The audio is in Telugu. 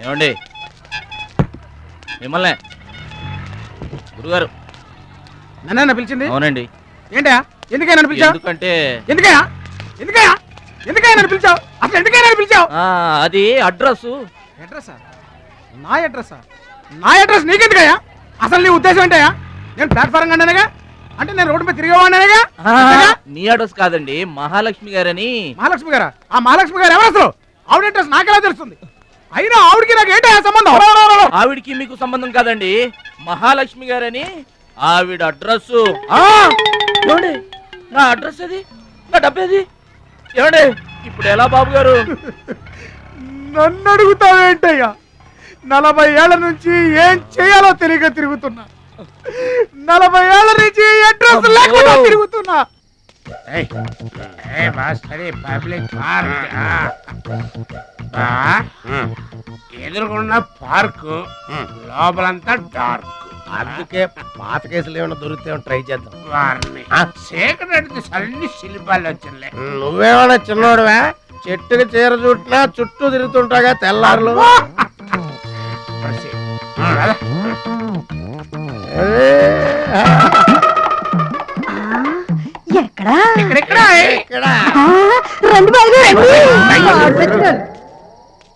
ఏమండి మిమ్మల్నే గురుగారు. నన్ను పిలిచింది? అవునండి. ఏంటా ఎందుకైనా పిలిచావు? ఎందుకంటే ఎందుకయ్యా ఎందుకయ్యా ఎందుకయ్యా నన్ను పిలిచావు? అసలు ఎందుకైనా పిలిచావు? అది అడ్రస్. అడ్రస్సా? నా అడ్రస్సా? నా అడ్రస్ నీకెందుకయ్యా? అసలు నీ ఉద్దేశం ఏంటయ్యా? నేను ప్లాట్ఫారం కండానగా, అంటే నేను రోడ్డు మీద తిరిగేవాడినగా. నీ అడ్రస్ కాదండి, మహాలక్ష్మి గారని. మహాలక్ష్మి గారా? ఆ మహాలక్ష్మి గారు ఎవరు అసలు? ఆవిడ అడ్రస్ నాకెలా తెలుస్తుంది? అయినా ఆవిడకి నాకు ఏంటయ్యా సంబంధం? ఆవిడికి మీకు సంబంధం కాదండి, మహాలక్ష్మి గారని ఆవిడ అడ్రస్. ఏమండి నా అడ్రస్ అది, నా డబ్బేది? ఏమండి ఇప్పుడు ఎలా బాబు గారు? నన్ను అడుగుతావేంటయ్యా? 40 ఏళ్ల నుంచి ఏం చేయాలో తెలియక తిరుగుతున్నా. 40 ఏళ్ల నుంచి అడ్రస్ లేకుండా తిరుగుతున్నా. ఎదురుకున్న పార్కు లోపలంతా డార్క్. అందుకే పాత కేసులు ఏమైనా దొరికితే ట్రై చేద్దాం. వారిని చీకటి అన్ని శిల్పాలు వచ్చినాయి. నువ్వేమైనా చిన్నోడువా? చెట్టుకి చీర చుట్టినా చుట్టూ తిరుగుతుంటాగా తెల్లారులు. ఎక్కడా? ఇక్కడ రండి బాగా